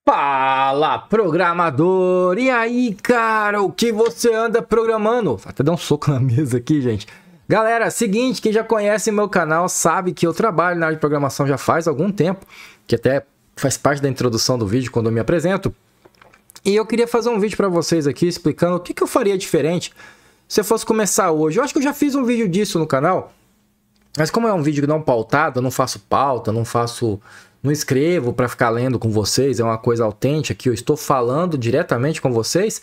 Fala, programador! E aí, cara, o que você anda programando? Vou até dar um soco na mesa aqui, gente. Galera, seguinte, quem já conhece meu canal sabe que eu trabalho na área de programação já faz algum tempo, que até faz parte da introdução do vídeo quando eu me apresento. E eu queria fazer um vídeo para vocês aqui explicando o que eu faria diferente se eu fosse começar hoje. Eu acho que eu já fiz um vídeo disso no canal, mas como é um vídeo não pautado, eu não faço pauta, não escrevo para ficar lendo com vocês, é uma coisa autêntica que eu estou falando diretamente com vocês,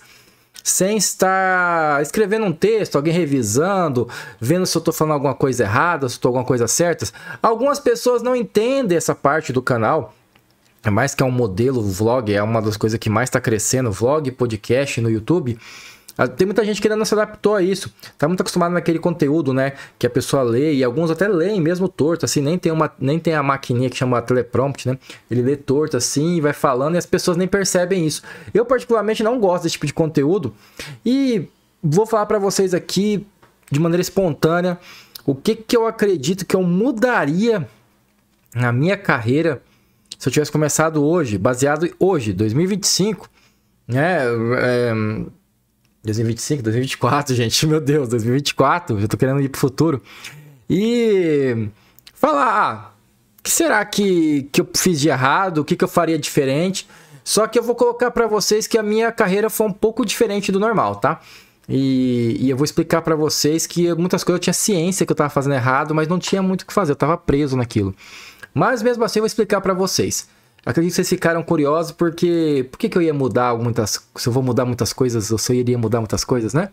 sem estar escrevendo um texto, alguém revisando, vendo se eu estou falando alguma coisa errada, se estou alguma coisa certa. Algumas pessoas não entendem essa parte do canal, é mais que é um modelo vlog, é uma das coisas que mais está crescendo, vlog, podcast no YouTube. Tem muita gente que ainda não se adaptou a isso. Tá muito acostumado naquele conteúdo, né? Que a pessoa lê, e alguns até leem mesmo torto, assim, nem tem a maquininha que chama teleprompter, né? Ele lê torto assim e vai falando e as pessoas nem percebem isso. Eu particularmente não gosto desse tipo de conteúdo e vou falar para vocês aqui de maneira espontânea o que eu acredito que eu mudaria na minha carreira se eu tivesse começado hoje, baseado em hoje, 2025, né? 2025, 2024, gente, meu Deus, 2024, eu tô querendo ir pro futuro. E falar, o que será que eu fiz de errado, o que eu faria diferente? Só que eu vou colocar para vocês que a minha carreira foi um pouco diferente do normal, tá? E eu vou explicar para vocês que muitas coisas eu tinha ciência que eu tava fazendo errado, mas não tinha muito o que fazer, eu tava preso naquilo. Mas mesmo assim eu vou explicar para vocês. Acredito que vocês ficaram curiosos porque... Por que eu ia mudar muitas... Se eu vou mudar muitas coisas, ou se eu iria mudar muitas coisas, né?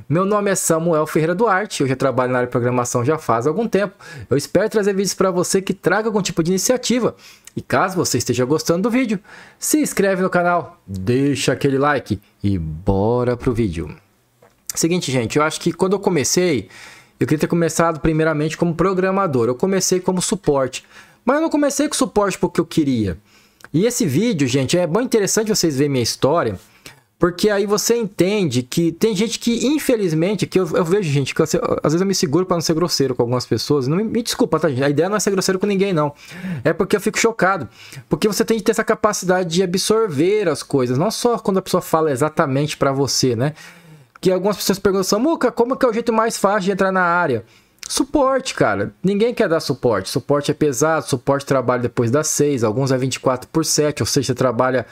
Meu nome é Samuel Ferreira Duarte, eu já trabalho na área de programação já faz algum tempo. Eu espero trazer vídeos para você que traga algum tipo de iniciativa. E caso você esteja gostando do vídeo, se inscreve no canal, deixa aquele like e bora pro vídeo. Seguinte, gente, eu acho que quando eu comecei, eu queria ter começado primeiramente como programador. Eu comecei como suporte. Mas eu não comecei com suporte porque eu queria. E esse vídeo, gente, é bem interessante vocês verem minha história, porque aí você entende que tem gente que, infelizmente, que eu vejo, gente, que às vezes eu me seguro para não ser grosseiro com algumas pessoas. Não me desculpa, tá, gente? A ideia não é ser grosseiro com ninguém, não. É porque eu fico chocado. Porque você tem que ter essa capacidade de absorver as coisas, não só quando a pessoa fala exatamente para você, né? Que algumas pessoas perguntam, Samuca, como que é o jeito mais fácil de entrar na área? Suporte, cara. Ninguém quer dar suporte. Suporte é pesado, suporte trabalha depois das 6, alguns é 24/7, ou seja, você trabalha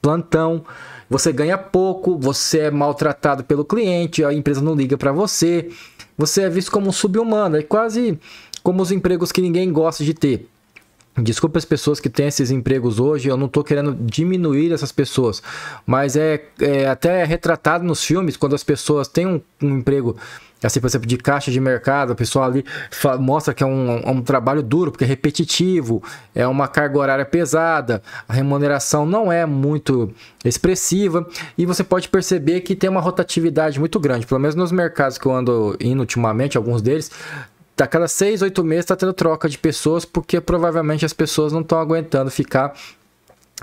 plantão, você ganha pouco, você é maltratado pelo cliente, a empresa não liga para você, você é visto como um sub-humano, é quase como os empregos que ninguém gosta de ter. Desculpa as pessoas que têm esses empregos hoje, eu não estou querendo diminuir essas pessoas, mas é até retratado nos filmes, quando as pessoas têm um emprego, assim, por exemplo, de caixa de mercado, a pessoa ali mostra que é um trabalho duro, porque é repetitivo, é uma carga horária pesada, a remuneração não é muito expressiva, e você pode perceber que tem uma rotatividade muito grande, pelo menos nos mercados que eu ando indo ultimamente, alguns deles, a cada 6, 8 meses está tendo troca de pessoas, porque provavelmente as pessoas não estão aguentando ficar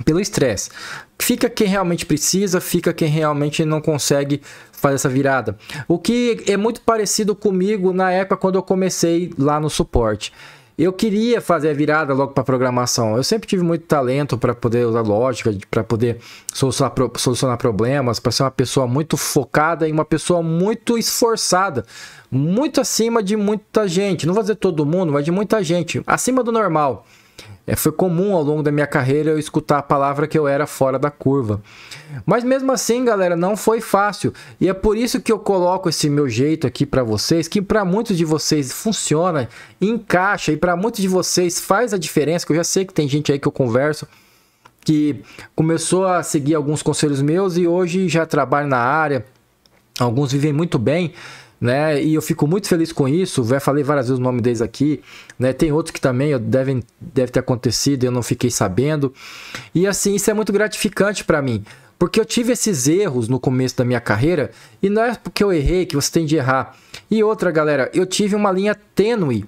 pelo estresse. Fica quem realmente precisa, fica quem realmente não consegue fazer essa virada. O que é muito parecido comigo na época quando eu comecei lá no suporte. Eu queria fazer a virada logo para programação. Eu sempre tive muito talento para poder usar lógica, para poder solucionar problemas, para ser uma pessoa muito focada e uma pessoa muito esforçada, muito acima de muita gente. Não vou dizer todo mundo, mas de muita gente, acima do normal. Foi comum ao longo da minha carreira eu escutar a palavra que eu era fora da curva. Mas mesmo assim, galera, não foi fácil. E é por isso que eu coloco esse meu jeito aqui para vocês, que para muitos de vocês funciona, encaixa, e para muitos de vocês faz a diferença, que eu já sei que tem gente aí que eu converso, que começou a seguir alguns conselhos meus e hoje já trabalha na área, alguns vivem muito bem, né? E eu fico muito feliz com isso. Já falei várias vezes o nome deles aqui, né? Tem outros que também deve ter acontecido e eu não fiquei sabendo. E assim, isso é muito gratificante para mim, porque eu tive esses erros no começo da minha carreira e não é porque eu errei que você tem de errar. E outra, galera, eu tive uma linha tênue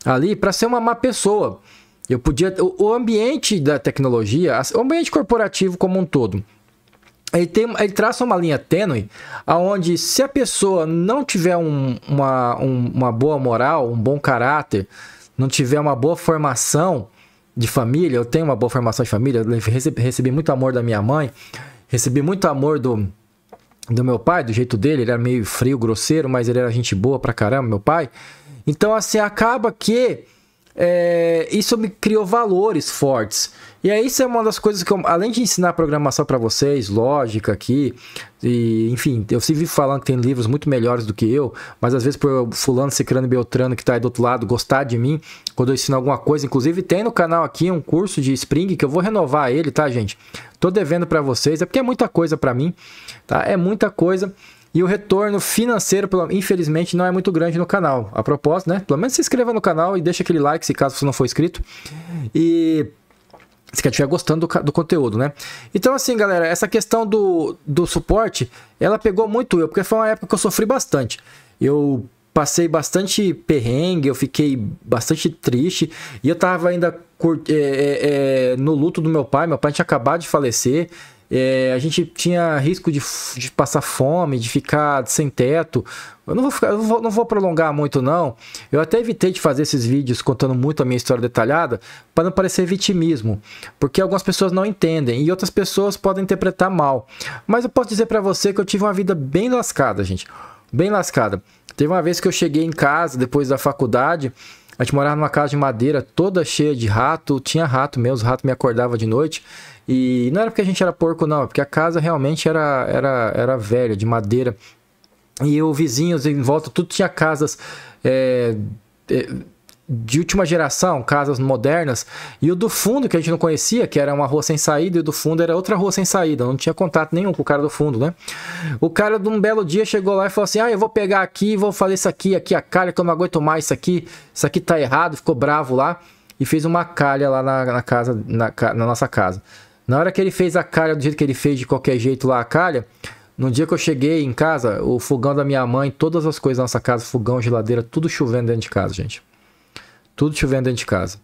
ali para ser uma má pessoa. Eu podia, o ambiente da tecnologia, o ambiente corporativo como um todo, ele traça uma linha tênue, onde se a pessoa não tiver uma boa moral, um bom caráter, não tiver uma boa formação, de família, eu tenho uma boa formação de família, eu recebi muito amor da minha mãe, recebi muito amor do meu pai, do jeito dele, ele era meio frio, grosseiro, mas ele era gente boa pra caramba, meu pai. Então, assim, acaba que isso me criou valores fortes. E aí isso é uma das coisas que eu, além de ensinar programação para vocês, lógica aqui, e, enfim, eu sempre vivo falando que tem livros muito melhores do que eu, mas às vezes por fulano, cicrano e beltrano que tá aí do outro lado gostar de mim, quando eu ensino alguma coisa, inclusive tem no canal aqui um curso de Spring que eu vou renovar ele, tá, gente? Tô devendo para vocês, é porque é muita coisa para mim, tá? É muita coisa. E o retorno financeiro, infelizmente, não é muito grande no canal. A propósito, né? Pelo menos se inscreva no canal e deixa aquele like se caso você não for inscrito. E se você estiver gostando do conteúdo, né? Então, assim, galera, essa questão do suporte, ela pegou muito eu, porque foi uma época que eu sofri bastante. Eu passei bastante perrengue, eu fiquei bastante triste. E eu tava ainda no luto do meu pai. Meu pai tinha acabado de falecer. A gente tinha risco de passar fome, de ficar sem teto. Eu não vou prolongar muito, não. Eu até evitei de fazer esses vídeos contando muito a minha história detalhada para não parecer vitimismo, porque algumas pessoas não entendem e outras pessoas podem interpretar mal. Mas eu posso dizer para você que eu tive uma vida bem lascada, gente. Bem lascada. Teve uma vez que eu cheguei em casa, depois da faculdade, a gente morava numa casa de madeira toda cheia de rato. Tinha rato mesmo, os ratos me acordavam de noite. E não era porque a gente era porco, não, é porque a casa realmente era velha, de madeira. E os vizinhos em volta, tudo tinha casas de última geração, casas modernas. E o do fundo, que a gente não conhecia, que era uma rua sem saída, e o do fundo era outra rua sem saída. Não tinha contato nenhum com o cara do fundo, né? O cara, de um belo dia, chegou lá e falou assim: eu vou pegar aqui e vou fazer isso aqui a calha, que eu não aguento mais isso aqui tá errado. Ficou bravo lá e fez uma calha lá na nossa casa. Na hora que ele fez a calha do jeito que ele fez, de qualquer jeito lá a calha, no dia que eu cheguei em casa, o fogão da minha mãe, todas as coisas da nossa casa, fogão, geladeira, tudo chovendo dentro de casa, gente. Tudo chovendo dentro de casa.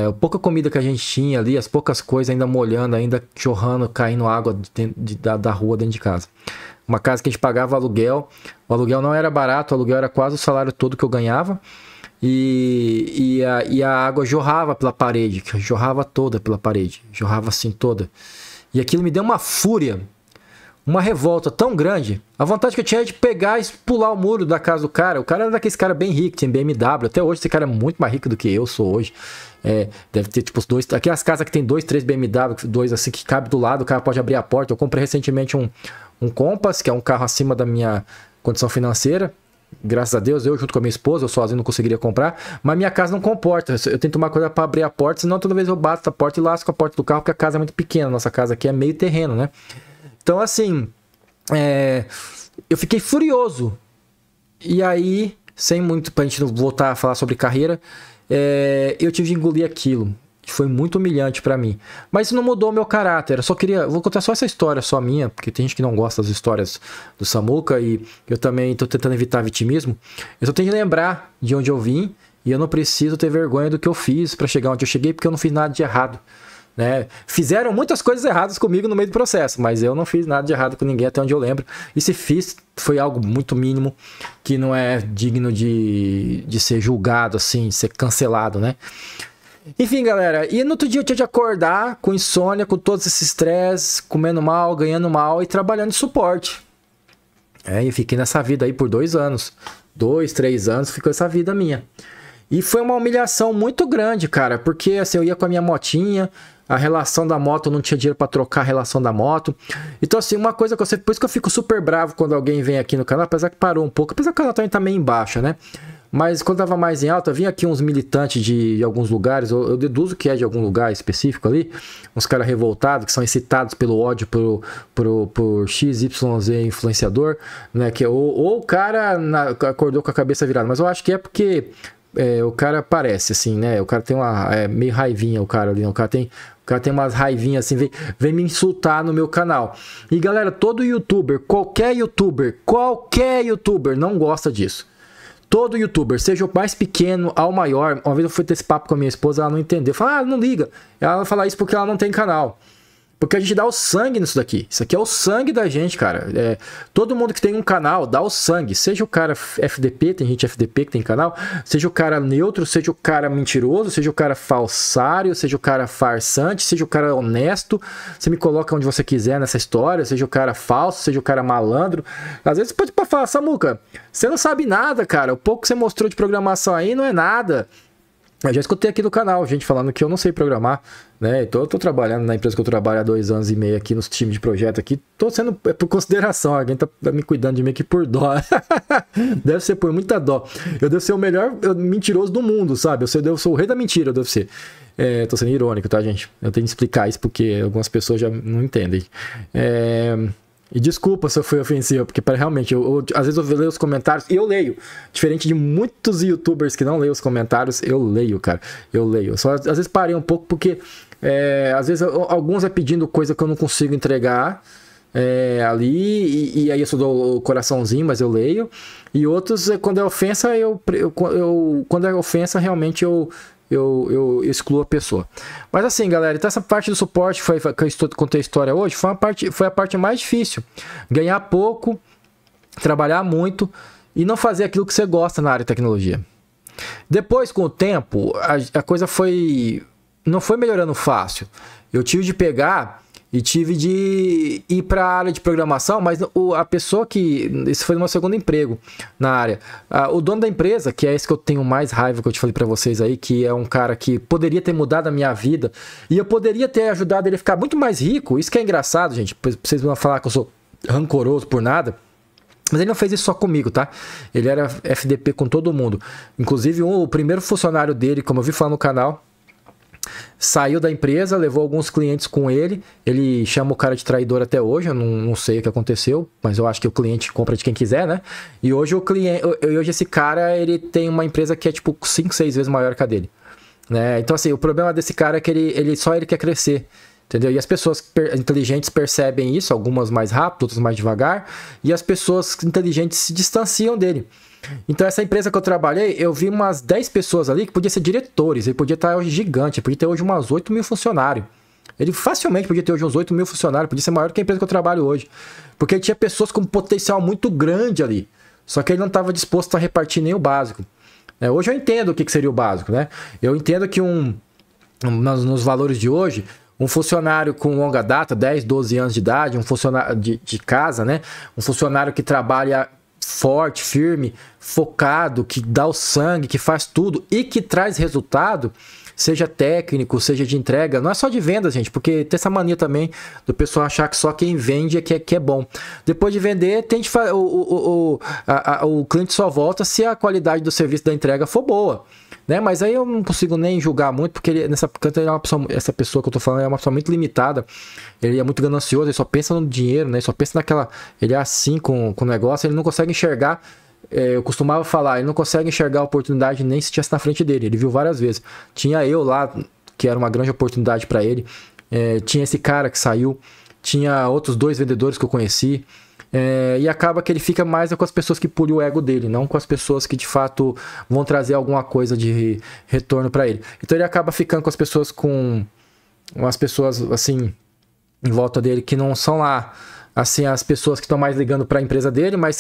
A pouca comida que a gente tinha ali, as poucas coisas ainda molhando, ainda jorrando, caindo água da rua dentro de casa. Uma casa que a gente pagava aluguel. O aluguel não era barato, o aluguel era quase o salário todo que eu ganhava. E a água jorrava pela parede, jorrava toda pela parede, jorrava assim toda. E aquilo me deu uma fúria, uma revolta tão grande. A vontade que eu tinha de pegar e pular o muro da casa do cara. O cara era daqueles cara bem rico, tinha BMW. Até hoje esse cara é muito mais rico do que eu sou hoje. Deve ter tipo os dois. Aqui as casas que tem 2, 3 BMW, dois assim que cabe do lado, o cara pode abrir a porta. Eu comprei recentemente um Compass, que é um carro acima da minha condição financeira. Graças a Deus, eu junto com a minha esposa, eu sozinho não conseguiria comprar, mas minha casa não comporta. Eu tenho que tomar cuidado para abrir a porta, senão toda vez eu bato a porta e lasco a porta do carro, porque a casa é muito pequena. Nossa casa aqui é meio terreno, né? Então, assim, eu fiquei furioso. E aí, sem muito, pra gente não voltar a falar sobre carreira, eu tive de engolir aquilo. Foi muito humilhante pra mim. Mas isso não mudou o meu caráter. Eu só queria... Vou contar só essa história, só minha, porque tem gente que não gosta das histórias do Samuca e eu também tô tentando evitar vitimismo. Eu só tenho que lembrar de onde eu vim e eu não preciso ter vergonha do que eu fiz pra chegar onde eu cheguei, porque eu não fiz nada de errado, né? Fizeram muitas coisas erradas comigo no meio do processo, mas eu não fiz nada de errado com ninguém até onde eu lembro. E se fiz, foi algo muito mínimo, que não é digno de ser julgado, assim, de ser cancelado, né? Enfim, galera, e no outro dia eu tinha de acordar com insônia, com todos esses estresse, comendo mal, ganhando mal e trabalhando de suporte. E fiquei nessa vida aí por 2 anos. 2, 3 anos ficou essa vida minha. E foi uma humilhação muito grande, cara, porque assim, eu ia com a minha motinha, a relação da moto, eu não tinha dinheiro para trocar a relação da moto. Então, assim, uma coisa que eu sei, por isso que eu fico super bravo quando alguém vem aqui no canal, apesar que parou um pouco, apesar que o canal também tá meio embaixo, né? Mas quando tava mais em alta, vinha aqui uns militantes de alguns lugares, eu deduzo que é de algum lugar específico ali, uns caras revoltados, que são excitados pelo ódio por XYZ influenciador, né? Que, ou o cara acordou com a cabeça virada, mas eu acho que é porque o cara parece, assim, né? O cara tem uma meio raivinha, o cara ali, né? O cara tem umas raivinhas assim, vem me insultar no meu canal. E galera, todo youtuber, qualquer youtuber não gosta disso. Todo youtuber, seja o mais pequeno ao maior. Uma vez eu fui ter esse papo com a minha esposa, ela não entendeu. Eu falei, não liga. Ela vai falar isso porque ela não tem canal. Porque a gente dá o sangue nisso daqui. Isso aqui é o sangue da gente, cara. Todo mundo que tem um canal dá o sangue. Seja o cara FDP, tem gente FDP que tem canal. Seja o cara neutro, seja o cara mentiroso, seja o cara falsário, seja o cara farsante, seja o cara honesto. Você me coloca onde você quiser nessa história. Seja o cara falso, seja o cara malandro. Às vezes você pode falar, Samuca, você não sabe nada, cara. O pouco que você mostrou de programação aí não é nada. Eu já escutei aqui no canal gente falando que eu não sei programar, né? Então eu tô trabalhando na empresa que eu trabalho há 2 anos e meio aqui nos times de projeto aqui. Tô sendo por consideração, alguém tá me cuidando de mim aqui por dó. Deve ser por muita dó. Eu devo ser o melhor mentiroso do mundo, sabe? Eu sou o rei da mentira, eu devo ser. Tô sendo irônico, tá, gente? Eu tenho que explicar isso porque algumas pessoas já não entendem. E desculpa se eu fui ofensivo, porque realmente, às vezes eu leio os comentários e eu leio. Diferente de muitos youtubers que não leem os comentários, eu leio, cara. Eu leio. Só às vezes parei um pouco porque, às vezes, alguns é pedindo coisa que eu não consigo entregar ali, e aí eu só dou o coraçãozinho, mas eu leio. E outros, quando é ofensa, quando é ofensa, realmente eu excluo a pessoa. Mas assim, galera, então essa parte do suporte que eu contei a história hoje foi a parte mais difícil. Ganhar pouco, trabalhar muito e não fazer aquilo que você gosta na área de tecnologia. Depois, com o tempo, a coisa não foi melhorando fácil. Eu tive de pegar e tive de ir para a área de programação, mas a pessoa esse foi o meu segundo emprego na área. O dono da empresa, que é esse que eu tenho mais raiva, que eu te falei para vocês aí, que é um cara que poderia ter mudado a minha vida, e eu poderia ter ajudado ele a ficar muito mais rico. Isso que é engraçado, gente. Vocês vão falar que eu sou rancoroso por nada. Mas ele não fez isso só comigo, tá? Ele era FDP com todo mundo. Inclusive, o primeiro funcionário dele, como eu vi falar no canal, saiu da empresa, levou alguns clientes com ele. Ele chama o cara de traidor até hoje. Eu não sei o que aconteceu, mas eu acho que o cliente compra de quem quiser, né? E hoje hoje esse cara, ele tem uma empresa que é tipo 5, 6 vezes maior que a dele, né? Então assim, o problema desse cara é que ele quer crescer, entendeu? E as pessoas inteligentes percebem isso, algumas mais rápido, outras mais devagar, e as pessoas inteligentes se distanciam dele. Então essa empresa que eu trabalhei, eu vi umas 10 pessoas ali que podiam ser diretores. Ele podia estar hoje gigante, ele podia ter hoje umas 8 mil funcionários. Ele facilmente podia ter hoje uns 8 mil funcionários, podia ser maior do que a empresa que eu trabalho hoje. Porque ele tinha pessoas com potencial muito grande ali. Só que ele não estava disposto a repartir nem o básico. Hoje eu entendo o que seria o básico, né? Eu entendo que nos valores de hoje, um funcionário com longa data, 10, 12 anos de idade, um funcionário de casa, né? Um funcionário que trabalha forte, firme, focado, que dá o sangue, que faz tudo e que traz resultado, seja técnico, seja de entrega, não é só de vendas, gente, porque tem essa mania também do pessoal achar que só quem vende é que é bom. Depois de vender, o cliente só volta se a qualidade do serviço da entrega for boa, né? Mas aí eu não consigo nem julgar muito, porque essa pessoa que eu tô falando é uma pessoa muito limitada, ele é muito ganancioso, ele só pensa no dinheiro, né? Ele só pensa ele é assim com o negócio, ele não consegue enxergar. Eu costumava falar, ele não consegue enxergar a oportunidade nem se estivesse na frente dele. Ele viu várias vezes. Tinha eu lá, que era uma grande oportunidade para ele. Tinha esse cara que saiu. Tinha outros 2 vendedores que eu conheci. E acaba que ele fica mais com as pessoas que pulem o ego dele, não com as pessoas que de fato vão trazer alguma coisa de retorno para ele. Então ele acaba ficando com as pessoas assim em volta dele que não são lá assim as pessoas que estão mais ligando para a empresa dele, mas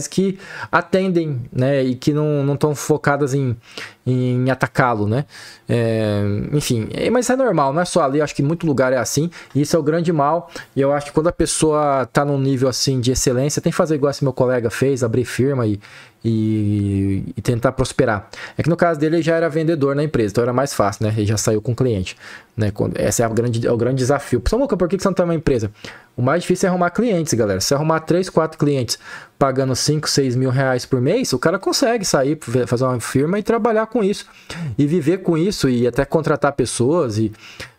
que atendem, né, e que não estão focadas em atacá-lo, né? Enfim, mas isso é normal, não é só ali, eu acho que em muito lugar é assim, e isso é o grande mal. E eu acho que quando a pessoa está num nível assim de excelência, tem que fazer igual esse meu colega fez, abrir firma e tentar prosperar. É que no caso dele ele já era vendedor na empresa, então era mais fácil, né? Ele já saiu com cliente, né? Esse é o grande desafio. Samuca, por que você não tem uma empresa? O mais difícil é arrumar clientes, galera. Se arrumar 3, 4 clientes pagando 5, 6 mil reais por mês, o cara consegue sair, fazer uma firma e trabalhar com isso. E viver com isso e até contratar pessoas. E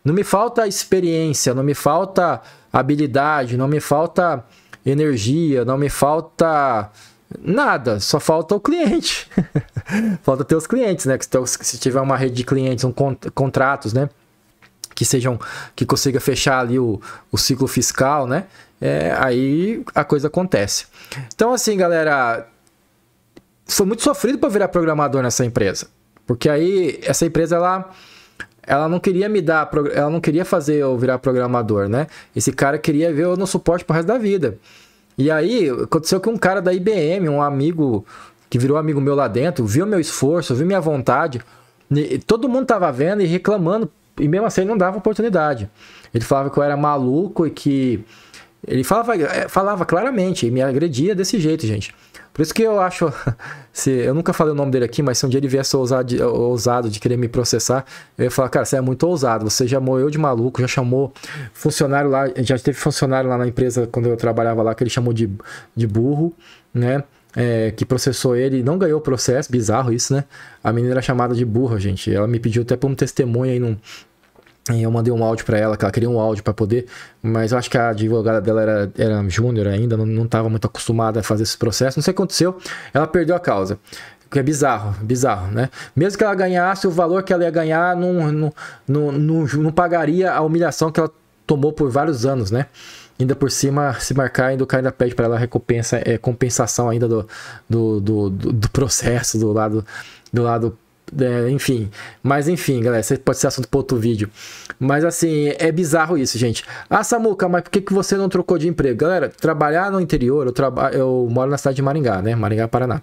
não me falta experiência, não me falta habilidade, não me falta energia, não me falta nada, só falta o cliente. Falta ter os clientes, né? Se tiver uma rede de clientes, contratos, né? Que consiga fechar ali o ciclo fiscal, né? Aí a coisa acontece. Então, assim, galera, foi muito sofrido para virar programador nessa empresa. Porque aí, essa empresa, ela não queria me dar, ela não queria fazer eu virar programador, né? Esse cara queria ver eu no suporte pro resto da vida. E aí, aconteceu que um cara da IBM, um amigo que virou amigo meu lá dentro, viu meu esforço, viu minha vontade, todo mundo tava vendo e reclamando, e mesmo assim ele não dava oportunidade. Ele falava que eu era maluco e que... Ele falava claramente e me agredia desse jeito, gente. Por isso que eu acho... eu nunca falei o nome dele aqui, mas se um dia ele viesse ousado de querer me processar, eu ia falar, cara, você é muito ousado. Você já chamou eu de maluco, já chamou funcionário lá... Já teve funcionário lá na empresa, quando eu trabalhava lá, que ele chamou de burro, né? Que processou ele e não ganhou o processo. Bizarro isso, né? A menina era chamada de burra, gente. Ela me pediu até por um testemunho aí num... Eu mandei um áudio pra ela, que ela queria um áudio pra poder, mas eu acho que a advogada dela era júnior ainda, não estava muito acostumada a fazer esse processo. Não sei o que aconteceu, ela perdeu a causa. Que é bizarro, né? Mesmo que ela ganhasse, o valor que ela ia ganhar não pagaria a humilhação que ela tomou por vários anos, né? Ainda por cima, se marcar, ainda o cara ainda pede pra ela compensação ainda do processo, do lado enfim, mas enfim, galera, isso pode ser assunto para outro vídeo. Mas assim, é bizarro isso, gente. Ah, Samuca, mas por que você não trocou de emprego? Galera, trabalhar no interior, eu moro na cidade de Maringá, né? Maringá, Paraná.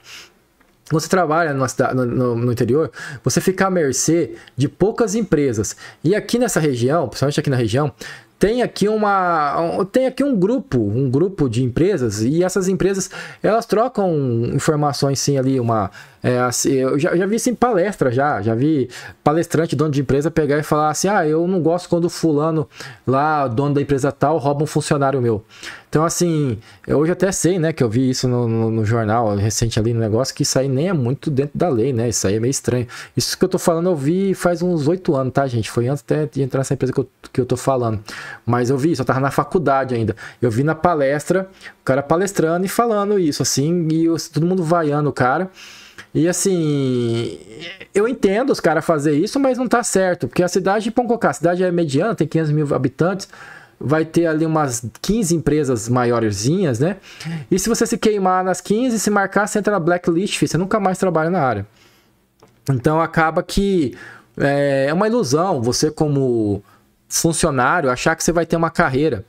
Quando você trabalha no interior, você fica à mercê de poucas empresas. E aqui nessa região, principalmente aqui na região, tem aqui um grupo de empresas, e essas empresas, elas trocam informações sim ali, eu já vi isso em palestra, já vi palestrante, dono de empresa pegar e falar assim, eu não gosto quando o fulano lá, dono da empresa tal, rouba um funcionário meu. Então assim, eu hoje até sei, né, que eu vi isso no jornal recente ali no negócio, que isso aí nem é muito dentro da lei, né, isso aí é meio estranho. Isso que eu tô falando eu vi faz uns 8 anos, tá, gente? Foi antes até de entrar nessa empresa que eu tô falando. Mas eu vi isso, eu tava na faculdade ainda. Eu vi na palestra, o cara palestrando e falando isso, assim, e todo mundo vaiando o cara. E assim, eu entendo os caras fazer isso, mas não tá certo, porque a cidade, vamos colocar, a cidade é mediana, tem 500 mil habitantes, vai ter ali umas 15 empresas maiorzinhas, né? E se você se queimar nas 15, se marcar, você entra na blacklist, você nunca mais trabalha na área. Então acaba que é uma ilusão você como funcionário achar que você vai ter uma carreira.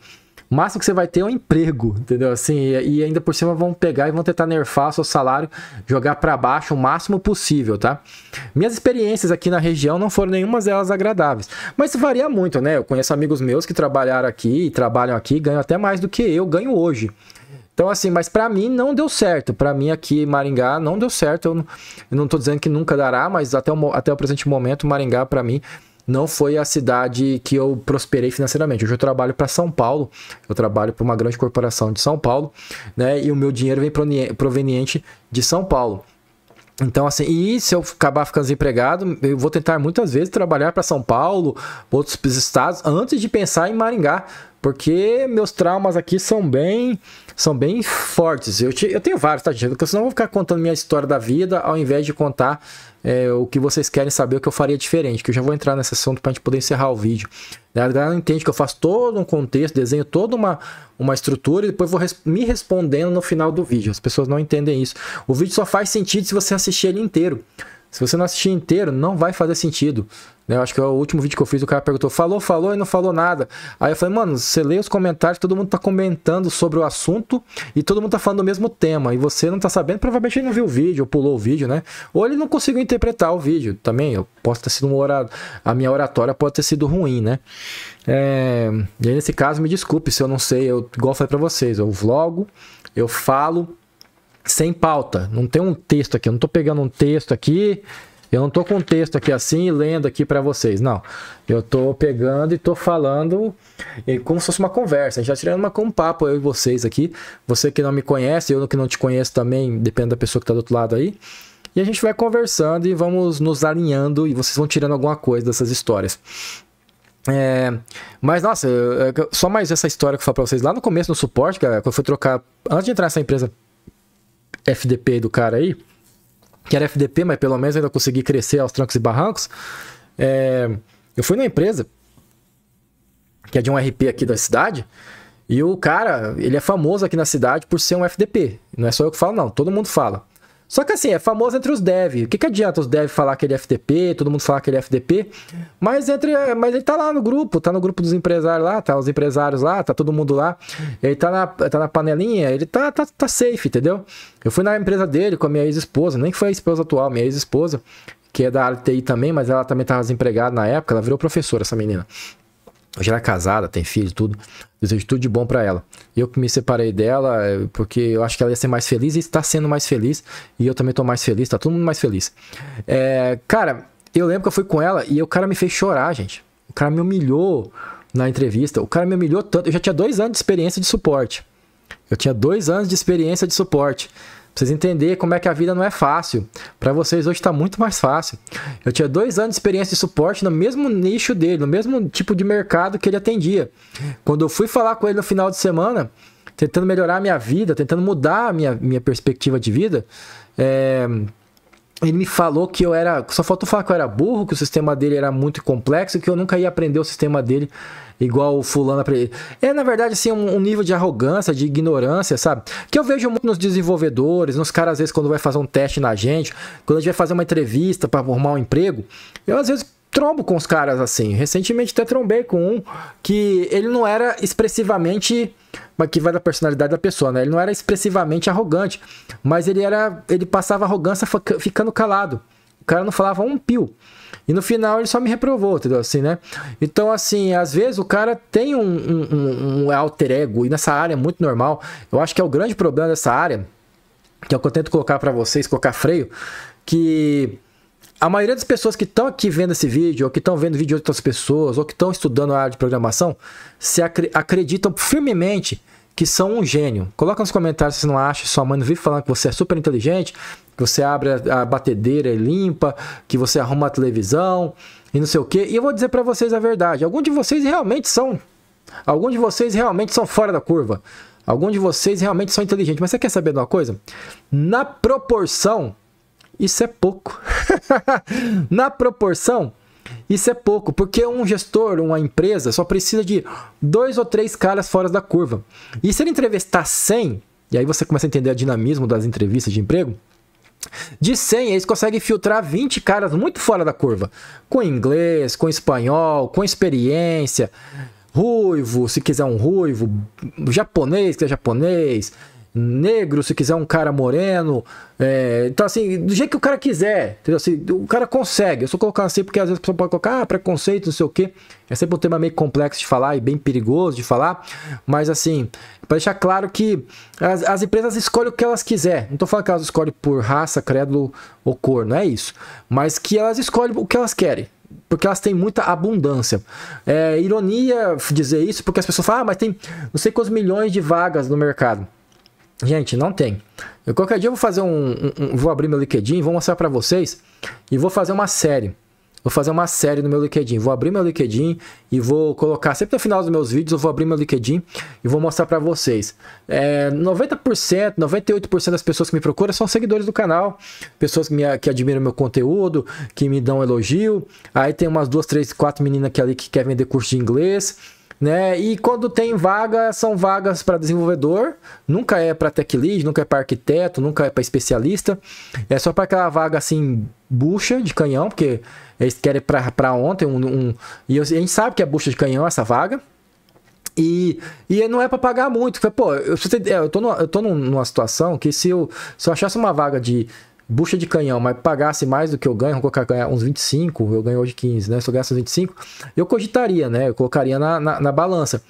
O máximo que você vai ter é um emprego, entendeu? Assim, e ainda por cima vão pegar e vão tentar nerfar o seu salário, jogar para baixo o máximo possível, tá? Minhas experiências aqui na região não foram nenhuma delas agradáveis. Mas isso varia muito, né? Eu conheço amigos meus que trabalharam aqui e trabalham aqui, ganham até mais do que eu ganho hoje. Então assim, mas para mim não deu certo. Para mim aqui em Maringá não deu certo. Eu não tô dizendo que nunca dará, mas até o presente momento, Maringá para mim não foi a cidade que eu prosperei financeiramente. Hoje eu trabalho para São Paulo, eu trabalho para uma grande corporação de São Paulo, né? E o meu dinheiro vem proveniente de São Paulo. Então, assim, e se eu acabar ficando desempregado, eu vou tentar muitas vezes trabalhar para São Paulo, outros estados, antes de pensar em Maringá, porque meus traumas aqui são bem fortes. Eu tenho vários, tá, gente? Porque senão eu vou ficar contando minha história da vida, ao invés de contar o que vocês querem saber, o que eu faria diferente, que eu já vou entrar nesse assunto pra gente poder encerrar o vídeo. A galera não entende que eu faço todo um contexto, desenho toda uma estrutura e depois vou me respondendo no final do vídeo. As pessoas não entendem isso. O vídeo só faz sentido se você assistir ele inteiro. Se você não assistir inteiro, não vai fazer sentido. Eu acho que é o último vídeo que eu fiz, o cara perguntou, falou e não falou nada. Aí eu falei, mano, você lê os comentários, todo mundo tá comentando sobre o assunto e todo mundo tá falando do mesmo tema. E você não tá sabendo, provavelmente ele não viu o vídeo, ou pulou o vídeo, né? Ou ele não conseguiu interpretar o vídeo também. Eu posso ter sido a minha oratória pode ter sido ruim, né? E aí, nesse caso, me desculpe se eu não sei, igual eu falei pra vocês, eu vlogo, eu falo sem pauta, não tem um texto aqui, eu não tô pegando um texto aqui, eu não tô com um texto aqui assim e lendo aqui pra vocês, não. Eu tô pegando e tô falando como se fosse uma conversa, a gente tá tirando um papo, eu e vocês aqui, você que não me conhece, eu que não te conheço também, depende da pessoa que tá do outro lado aí, e a gente vai conversando e vamos nos alinhando e vocês vão tirando alguma coisa dessas histórias. Mas nossa, só mais essa história que eu falo pra vocês, lá no começo no suporte, cara, quando eu fui trocar, antes de entrar nessa empresa FDP do cara aí, que era FDP, mas pelo menos ainda consegui crescer aos trancos e barrancos. Eu fui numa empresa que é de um RP aqui da cidade, e o cara, ele é famoso aqui na cidade por ser um FDP. Não é só eu que falo, não, todo mundo fala. Só que assim, é famoso entre os devs. O que adianta os devs falar que ele é FDP, todo mundo falar que ele é FDP, mas ele tá lá no grupo dos empresários lá, tá os empresários lá, tá todo mundo lá, ele tá na panelinha, ele tá safe, entendeu? Eu fui na empresa dele com a minha ex-esposa, nem que foi a esposa atual, minha ex-esposa, que é da área de TI também, mas ela também tava desempregada na época, ela virou professora, essa menina. Hoje ela é casada, tem filho, tudo. Desejo tudo de bom pra ela. Eu que me separei dela, porque eu acho que ela ia ser mais feliz e está sendo mais feliz. E eu também tô mais feliz, tá todo mundo mais feliz. Cara, eu lembro que eu fui com ela e o cara me fez chorar, gente. O cara me humilhou na entrevista. O cara me humilhou tanto. Eu já tinha 2 anos de experiência de suporte. Pra vocês entenderem como é que a vida não é fácil. Pra vocês hoje tá muito mais fácil. Eu tinha 2 anos de experiência de suporte no mesmo nicho dele, no mesmo tipo de mercado que ele atendia. Quando eu fui falar com ele no final de semana, tentando melhorar a minha vida, tentando mudar a minha perspectiva de vida, ele me falou que eu era... Só faltou falar que eu era burro, que o sistema dele era muito complexo, que eu nunca ia aprender o sistema dele igual o fulano aprendeu. Na verdade, assim, um nível de arrogância, de ignorância, sabe? Que eu vejo muito nos desenvolvedores, nos caras, às vezes, quando vai fazer um teste na gente, quando a gente vai fazer uma entrevista para arrumar um emprego, eu, às vezes, trombo com os caras, assim. Recentemente, até trombei com um que ele não era expressivamente... Mas que vai da personalidade da pessoa, né? Ele não era expressivamente arrogante, mas ele passava arrogância ficando calado. O cara não falava um pio. E no final ele só me reprovou, entendeu? Assim, né? Então, assim, às vezes o cara tem um alter ego, e nessa área é muito normal. Eu acho que é o grande problema dessa área, que é o que eu tento colocar pra vocês, colocar freio, que a maioria das pessoas que estão aqui vendo esse vídeo, ou que estão vendo vídeo de outras pessoas, ou que estão estudando a área de programação, acreditam firmemente que são um gênio. Coloca nos comentários se você não acha, sua mãe não vive falando que você é super inteligente, que você abre a batedeira e limpa, que você arruma a televisão e não sei o quê. E eu vou dizer pra vocês a verdade. Alguns de vocês realmente são fora da curva. Alguns de vocês realmente são inteligentes. Mas você quer saber de uma coisa? Na proporção, isso é pouco. Na proporção, isso é pouco, porque um gestor, uma empresa, só precisa de 2 ou 3 caras fora da curva. E se ele entrevistar 100, e aí você começa a entender o dinamismo das entrevistas de emprego, de 100 eles conseguem filtrar 20 caras muito fora da curva. Com inglês, com espanhol, com experiência, ruivo, se quiser um ruivo, japonês, se quiser japonês, negro, se quiser um cara moreno, então assim, do jeito que o cara quiser, entendeu? Assim, o cara consegue. Eu só colocando assim porque às vezes a pessoa pode colocar preconceito, não sei o que, é sempre um tema meio complexo de falar e bem perigoso de falar, mas assim, para deixar claro que as empresas escolhem o que elas quiserem. Não tô falando que elas escolhem por raça, credo ou cor, não é isso, mas que elas escolhem o que elas querem, porque elas têm muita abundância. É ironia dizer isso, porque as pessoas falam, mas tem não sei quantos milhões de vagas no mercado. Gente, não tem. Eu qualquer dia eu vou fazer vou abrir meu LinkedIn, vou mostrar pra vocês e vou fazer uma série. Vou fazer uma série no meu LinkedIn. Vou abrir meu LinkedIn e vou colocar, sempre no final dos meus vídeos, eu vou abrir meu LinkedIn e vou mostrar pra vocês. 90%, 98% das pessoas que me procuram são seguidores do canal, pessoas que admiram meu conteúdo, que me dão elogio. Aí tem umas 2, 3, 4 meninas ali que querem vender curso de inglês, né? E quando tem vaga, são vagas para desenvolvedor, nunca é para tech lead, nunca é para arquiteto, nunca é para especialista, é só para aquela vaga assim, bucha de canhão, porque eles querem para ontem, e a gente sabe que é bucha de canhão essa vaga, e não é para pagar muito. Pô, eu tô numa situação que se eu achasse uma vaga de bucha de canhão, mas pagasse mais do que eu ganho, vou colocar ganhar uns 25, eu ganho hoje 15, né? Se eu ganhasse uns 25, eu cogitaria, né? Eu colocaria na balança.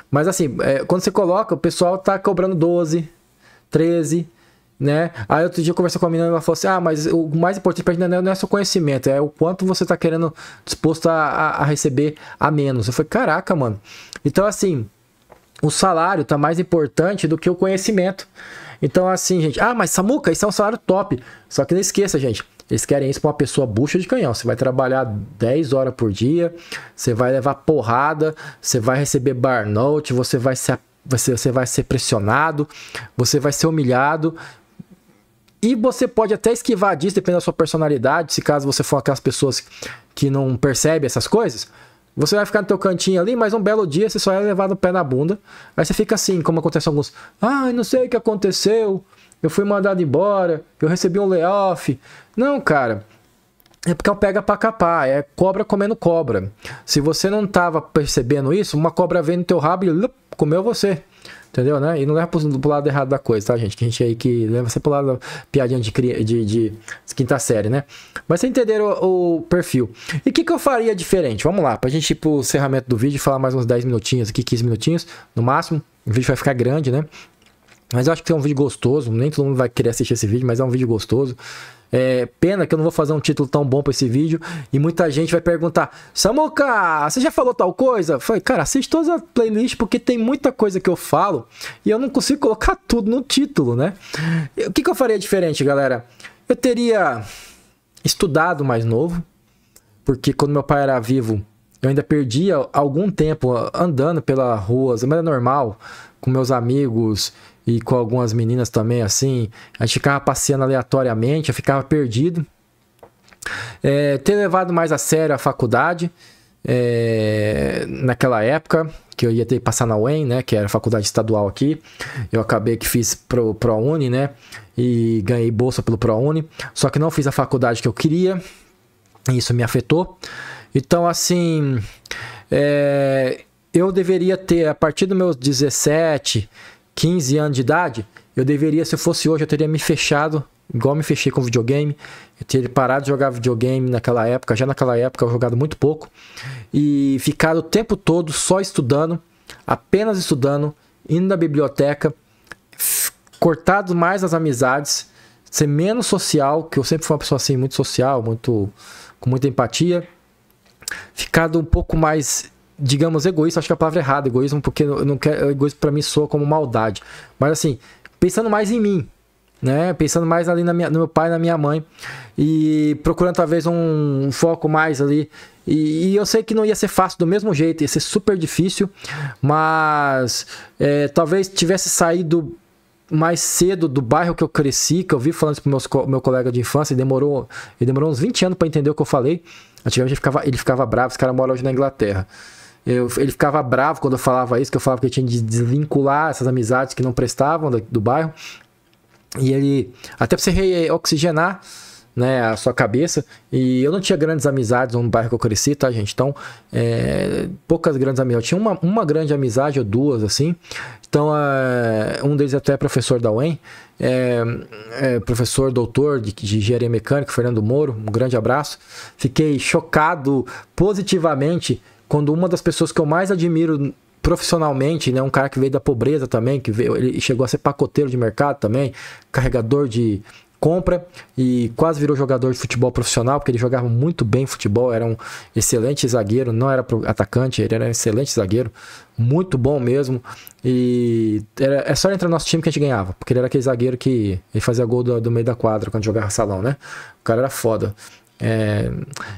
Mas assim, quando você coloca, o pessoal tá cobrando 12, 13, né? Aí outro dia eu conversei com a menina e ela falou assim, mas o mais importante pra gente não é seu conhecimento, é o quanto você tá querendo, disposto a receber a menos. Eu falei, caraca, mano. Então assim, o salário tá mais importante do que o conhecimento. Então assim, gente, mas Samuca, isso é um salário top. Só que não esqueça, gente, eles querem isso pra uma pessoa bucha de canhão. Você vai trabalhar 10 horas por dia, você vai levar porrada, você vai receber burnout, você vai ser pressionado, você vai ser humilhado. E você pode até esquivar disso, dependendo da sua personalidade. Se caso você for aquelas pessoas que não percebem essas coisas, você vai ficar no teu cantinho ali, mas um belo dia você só é levado o pé na bunda. Aí você fica assim, como acontece alguns. Não sei o que aconteceu. eu fui mandado embora, eu recebi um layoff. Não, cara. É porque é um pega pra capar, é cobra comendo cobra. Se você não tava percebendo isso, uma cobra veio no teu rabo e comeu você. Entendeu, né? E não leva pro lado errado da coisa, tá, gente? Que a gente aí que leva você pro lado da piadinha de quinta série, né? Mas vocês entenderam o perfil. E o que eu faria diferente? Vamos lá, pra gente ir pro encerramento do vídeo e falar mais uns 10 minutinhos aqui, 15 minutinhos, no máximo. O vídeo vai ficar grande, né? Mas eu acho que é um vídeo gostoso. Nem todo mundo vai querer assistir esse vídeo, mas é um vídeo gostoso. Pena que eu não vou fazer um título tão bom para esse vídeo. E muita gente vai perguntar: Samuca, você já falou tal coisa? Eu falei, cara, assiste toda a playlist, porque tem muita coisa que eu falo e eu não consigo colocar tudo no título, né? O que eu faria diferente, galera? Eu teria estudado mais novo, porque quando meu pai era vivo, eu ainda perdia algum tempo andando pelas ruas, mas é normal, com meus amigos e com algumas meninas também, assim. A gente ficava passeando aleatoriamente, eu ficava perdido. Ter levado mais a sério a faculdade, naquela época, que eu ia ter que passar na UEM, né, que era a faculdade estadual aqui. Eu acabei que fiz pro ProUni, né, e ganhei bolsa pelo ProUni. Só que não fiz a faculdade que eu queria, e isso me afetou. Então, assim, eu deveria ter, a partir dos meus 17, 15 anos de idade, eu deveria, se eu fosse hoje, eu teria me fechado, igual me fechei com videogame. Eu teria parado de jogar videogame naquela época, já naquela época eu jogado muito pouco, e ficado o tempo todo só estudando, apenas estudando, indo na biblioteca, cortado mais as amizades, ser menos social, que eu sempre fui uma pessoa assim, muito social, com muita empatia, ficado um pouco mais, digamos, egoísta. Acho que é a palavra errada, egoísmo, porque eu não quero, egoísmo pra mim soa como maldade, mas assim, pensando mais em mim, né? Pensando mais ali no meu pai e na minha mãe, e procurando talvez um foco mais ali, e eu sei que não ia ser fácil do mesmo jeito, ia ser super difícil, mas talvez tivesse saído mais cedo do bairro que eu cresci, que eu vi falando isso pro meu colega de infância, e demorou uns 20 anos para entender o que eu falei. Antigamente ele ficava bravo, esse cara mora hoje na Inglaterra. Ele ficava bravo quando eu falava isso, que eu falava que eu tinha de desvincular essas amizades que não prestavam do bairro. E ele, até pra você reoxigenar, né, a sua cabeça. E eu não tinha grandes amizades no bairro que eu cresci, tá, gente? Então, poucas grandes amizades. Eu tinha uma grande amizade ou duas, assim. Então, um deles até é professor da UEM, professor doutor de engenharia mecânica, Fernando Moro, um grande abraço. Fiquei chocado positivamente quando uma das pessoas que eu mais admiro profissionalmente, né, um cara que veio da pobreza também, ele chegou a ser pacoteiro de mercado também, carregador de compra, e quase virou jogador de futebol profissional, porque ele jogava muito bem futebol, era um excelente zagueiro, não era atacante, ele era um excelente zagueiro, muito bom mesmo, e é só ele entrar no nosso time que a gente ganhava, porque ele era aquele zagueiro que ele fazia gol do meio da quadra quando jogava salão, né? O cara era foda.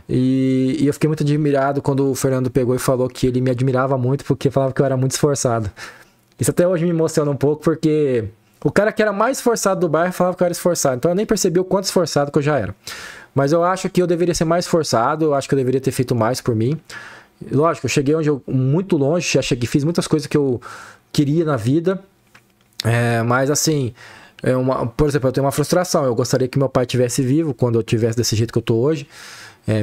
E eu fiquei muito admirado quando o Fernando pegou e falou que ele me admirava muito porque falava que eu era muito esforçado. Isso até hoje me emociona um pouco, porque o cara que era mais esforçado do bairro falava que eu era esforçado, então eu nem percebi o quanto esforçado que eu já era. Mas eu acho que eu deveria ser mais esforçado, eu acho que eu deveria ter feito mais por mim. Lógico, eu cheguei muito longe, já cheguei, fiz muitas coisas que eu queria na vida, mas assim, por exemplo, eu tenho uma frustração. Eu gostaria que meu pai estivesse vivo quando eu estivesse desse jeito que eu tô hoje.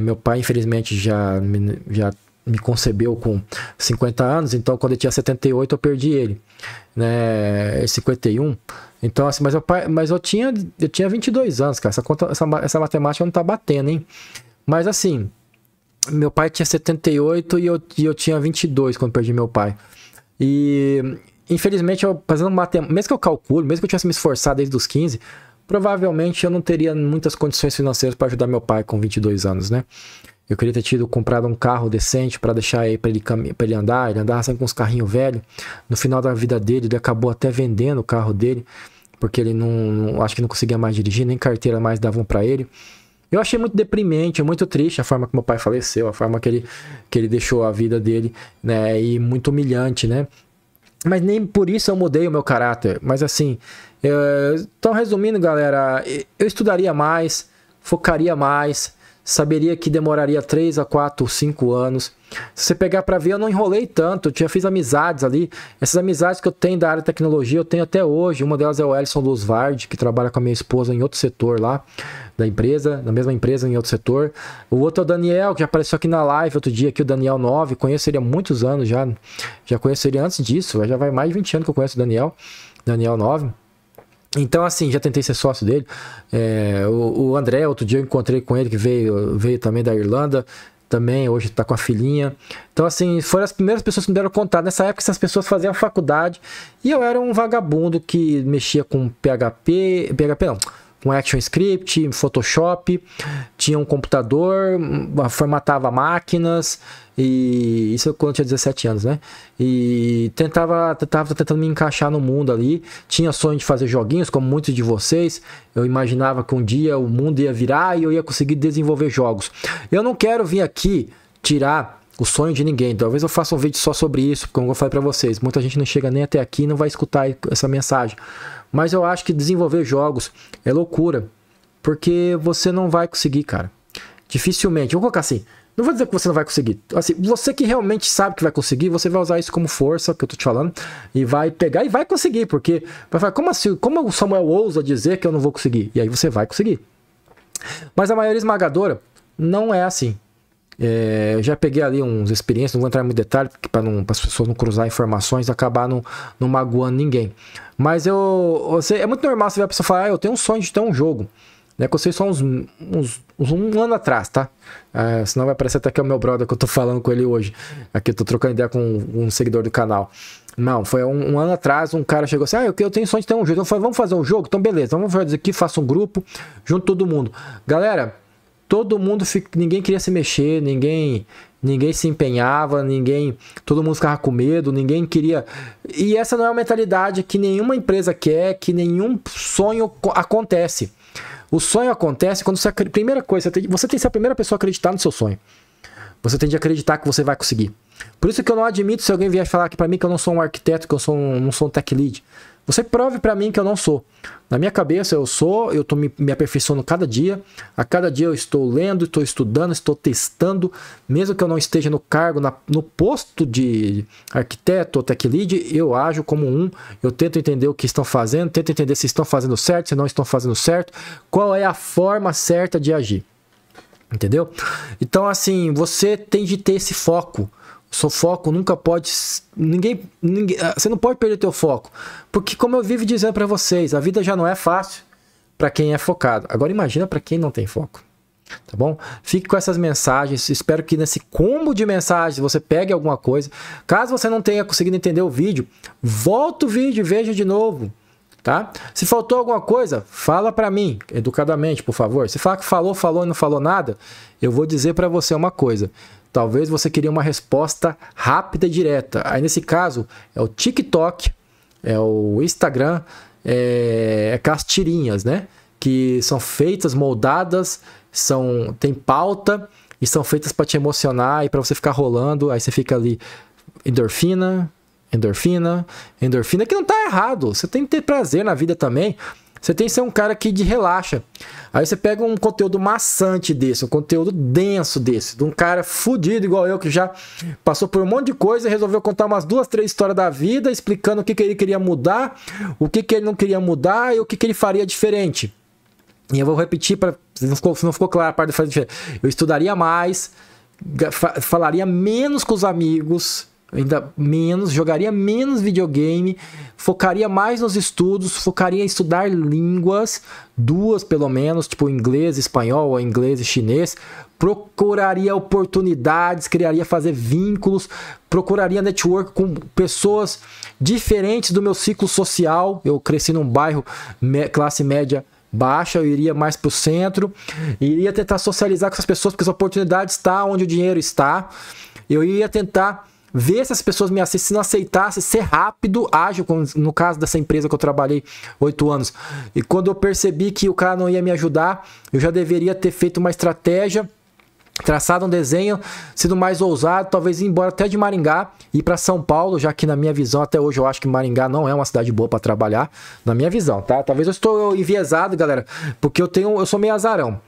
Meu pai, infelizmente, já me concebeu com 50 anos, então quando ele tinha 78 eu perdi ele, né? 51. Então, assim, mas eu tinha 22 anos, cara. Essa matemática não tá batendo, hein? Mas assim, meu pai tinha 78 e eu tinha 22 quando perdi meu pai. E infelizmente, eu fazendo matemática, mesmo que eu calcule, mesmo que eu tivesse me esforçado desde os 15, provavelmente eu não teria muitas condições financeiras para ajudar meu pai com 22 anos, né? Eu queria ter comprado um carro decente para deixar aí para ele andar. Ele andava sempre com uns carrinhos velhos. No final da vida dele, ele acabou até vendendo o carro dele, porque ele acho que não conseguia mais dirigir, nem carteira mais davam para ele. Eu achei muito deprimente, muito triste a forma que meu pai faleceu, a forma que ele deixou a vida dele, né? E muito humilhante, né? Mas nem por isso eu mudei o meu caráter. Mas assim, então resumindo, galera, eu estudaria mais, focaria mais, saberia que demoraria 3 a 4, 5 anos. Se você pegar para ver, eu não enrolei tanto, eu já fiz amizades ali. Essas amizades que eu tenho da área de tecnologia, eu tenho até hoje. Uma delas é o Ellison Luzvard, que trabalha com a minha esposa em outro setor lá, da empresa, na mesma empresa, em outro setor. O outro é o Daniel, que já apareceu aqui na live outro dia, aqui o Daniel 9, conheço ele há muitos anos já conheço ele antes disso, já vai mais de 20 anos que eu conheço o Daniel 9. Então, assim, já tentei ser sócio dele. O André, outro dia eu encontrei com ele, que veio também da Irlanda, também, hoje tá com a filhinha. Então, assim, foram as primeiras pessoas que me deram contato. Nessa época, essas pessoas faziam faculdade, e eu era um vagabundo que mexia com PHP não, com ActionScript, Photoshop, tinha um computador, formatava máquinas, e isso quando eu tinha 17 anos, né? E tentava tentando me encaixar no mundo ali. Tinha sonho de fazer joguinhos, como muitos de vocês. Eu imaginava que um dia o mundo ia virar e eu ia conseguir desenvolver jogos. Eu não quero vir aqui tirar o sonho de ninguém. Talvez eu faça um vídeo só sobre isso, como eu falei para vocês. Muita gente não chega nem até aqui e não vai escutar essa mensagem. Mas eu acho que desenvolver jogos é loucura, porque você não vai conseguir, cara. Dificilmente. Eu vou colocar assim, não vou dizer que você não vai conseguir. Assim, você que realmente sabe que vai conseguir, você vai usar isso como força, que eu tô te falando, e vai pegar e vai conseguir, porque vai falar, como assim? Como o Samuel ousa dizer que eu não vou conseguir? E aí você vai conseguir. Mas a maioria esmagadora não é assim. Eu já peguei ali uns experiências, não vou entrar em muito detalhe, para as pessoas não cruzar informações e acabar não magoando ninguém. Mas é muito normal você ver a pessoa falar, eu tenho um sonho de ter um jogo. Né, que eu sei só um ano atrás, tá? Senão vai parecer até que é o meu brother que eu tô falando com ele hoje. Aqui eu tô trocando ideia com um seguidor do canal. Não, foi um ano atrás, um cara chegou assim, eu tenho sonho de ter um jogo. Eu falei, vamos fazer um jogo? Então beleza, vamos fazer aqui, faça um grupo, junto todo mundo. Galera, todo mundo, ninguém queria se mexer, ninguém se empenhava, todo mundo ficava com medo, ninguém queria. E essa não é uma mentalidade que nenhuma empresa quer, que nenhum sonho acontece. O sonho acontece quando você... Primeira coisa, você tem que ser a primeira pessoa a acreditar no seu sonho. Você tem de acreditar que você vai conseguir. Por isso que eu não admito se alguém vier falar aqui pra mim que eu não sou um arquiteto, que eu não sou um tech lead. Você prove pra mim que eu não sou. Na minha cabeça eu tô me aperfeiçoando cada dia. A cada dia eu estou lendo, estou estudando, estou testando. Mesmo que eu não esteja no cargo, no posto de arquiteto ou tech lead, eu ajo como eu tento entender o que estão fazendo, tento entender se estão fazendo certo, se não estão fazendo certo, qual é a forma certa de agir. Entendeu? Então, assim, você tem de ter esse foco. O seu foco nunca pode... Você não pode perder teu foco. Porque, como eu vivo dizendo para vocês, a vida já não é fácil para quem é focado. Agora, imagina para quem não tem foco. Tá bom? Fique com essas mensagens. Espero que nesse combo de mensagens você pegue alguma coisa. Caso você não tenha conseguido entender o vídeo, volta o vídeo e veja de novo. Tá? Se faltou alguma coisa, fala para mim, educadamente, por favor. Se falar que falou e não falou nada, eu vou dizer para você uma coisa. Talvez você queria uma resposta rápida e direta. Aí, nesse caso, é o TikTok, é o Instagram, é com as tirinhas, né? Que são feitas, moldadas, tem pauta e são feitas para te emocionar e para você ficar rolando. Aí você fica ali, endorfina, que não tá errado. Você tem que ter prazer na vida também. Você tem que ser um cara que relaxa. Aí você pega um conteúdo maçante desse, um conteúdo denso desse, de um cara fudido igual eu, que já passou por um monte de coisa e resolveu contar umas 2, 3 histórias da vida, explicando o que ele queria mudar, o que ele não queria mudar e o que ele faria diferente. E eu vou repetir, se não ficou claro a parte de fazer diferente. Eu estudaria mais, falaria menos com os amigos, ainda menos, jogaria menos videogame, focaria mais nos estudos, focaria em estudar línguas, 2 pelo menos, tipo inglês, espanhol, ou inglês e chinês, procuraria oportunidades, fazer vínculos, procuraria network com pessoas diferentes do meu ciclo social. Eu cresci num bairro classe média baixa, eu iria mais para o centro, iria tentar socializar com essas pessoas, porque essa oportunidade está onde o dinheiro está. Eu ia tentar ver se as pessoas me assistem, se não aceitassem, ser rápido, ágil, como no caso dessa empresa que eu trabalhei 8 anos. E quando eu percebi que o cara não ia me ajudar, eu já deveria ter feito uma estratégia traçado um desenho, sendo mais ousado, talvez ir embora até de Maringá e ir para São Paulo, já que na minha visão até hoje eu acho que Maringá não é uma cidade boa para trabalhar, na minha visão, tá? Talvez eu estou enviesado, galera, porque eu sou meio azarão.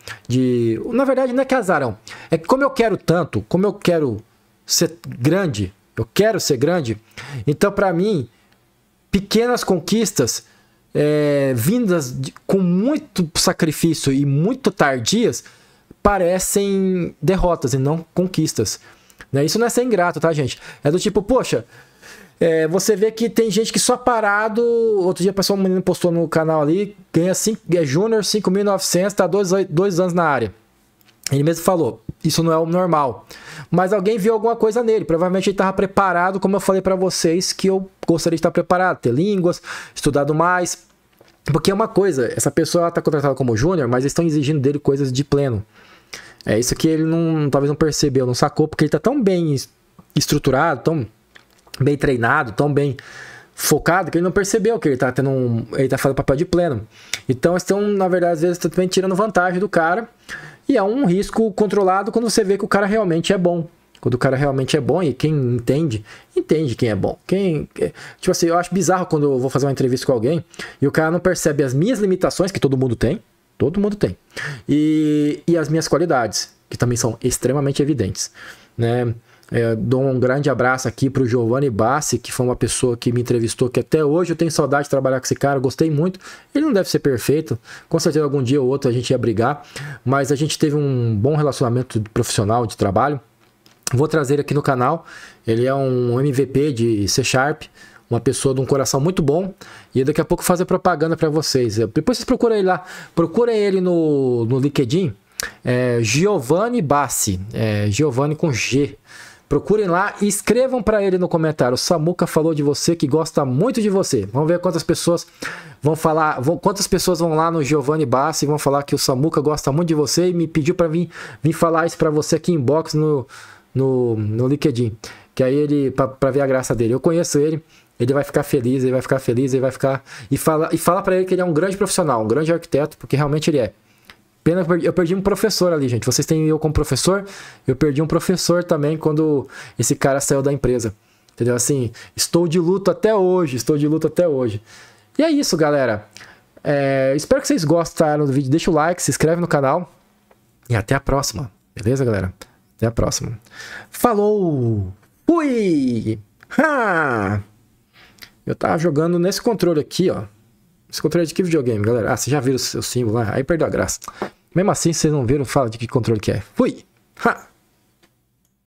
Na verdade não é que é azarão, é que como eu quero tanto, como eu quero ser grande, então para mim pequenas conquistas vindas com muito sacrifício e muito tardias parecem derrotas e não conquistas, né? Isso não é ser ingrato, tá, gente? É do tipo, poxa, você vê que tem gente que só parado. Outro dia um menino postou no canal ali, ganha Júnior 5.900, tá 2 anos na área. Ele mesmo falou, isso não é o normal. Mas alguém viu alguma coisa nele. Provavelmente ele estava preparado, como eu falei para vocês, que eu gostaria de estar preparado. Ter línguas, estudado mais. Porque é uma coisa, essa pessoa está contratada como júnior, mas eles estão exigindo dele coisas de pleno. É isso que ele talvez não percebeu, não sacou, porque ele está tão bem estruturado, tão bem treinado, tão bem focado, que ele não percebeu que ele está fazendo papel de pleno. Então, estão, na verdade, às vezes, também tirando vantagem do cara. E é um risco controlado quando você vê que o cara realmente é bom. Quando o cara realmente é bom, e quem entende quem é bom. Tipo assim, eu acho bizarro quando eu vou fazer uma entrevista com alguém e o cara não percebe as minhas limitações, que todo mundo tem, e as minhas qualidades, que também são extremamente evidentes, né? Dou um grande abraço aqui pro Giovanni Bassi, que foi uma pessoa que me entrevistou, que até hoje eu tenho saudade de trabalhar com esse cara, gostei muito. Ele não deve ser perfeito, com certeza algum dia ou outro a gente ia brigar, mas a gente teve um bom relacionamento profissional de trabalho. Vou trazer ele aqui no canal. Ele é um MVP de C#, uma pessoa de um coração muito bom, e daqui a pouco fazer propaganda para vocês. Depois vocês procurem ele lá, procurem ele no LinkedIn, Giovanni Bassi, Giovanni com G. Procurem lá e escrevam para ele no comentário: o Samuca falou de você, que gosta muito de você. Vamos ver quantas pessoas vão falar, quantas pessoas vão lá no Giovanni Bassi e vão falar que o Samuca gosta muito de você e me pediu para vir falar isso para você aqui em inbox no LinkedIn, que aí ele, para ver a graça dele. Eu conheço ele, ele vai ficar feliz, e fala para ele que ele é um grande profissional, um grande arquiteto, porque realmente ele é. Pena que eu perdi um professor ali, gente. Vocês têm eu como professor, eu perdi um professor também quando esse cara saiu da empresa, entendeu? Assim, estou de luto até hoje. E é isso, galera. Espero que vocês gostaram do vídeo. Deixa o like, se inscreve no canal e até a próxima, beleza, galera? Até a próxima. Falou! Fui! Ha! Eu tava jogando nesse controle aqui, ó. Esse controle é de que videogame, galera? Ah, vocês já viram o seu símbolo lá? Aí perdeu a graça. Mesmo assim, vocês não viram, fala de que controle que é. Fui! Ha!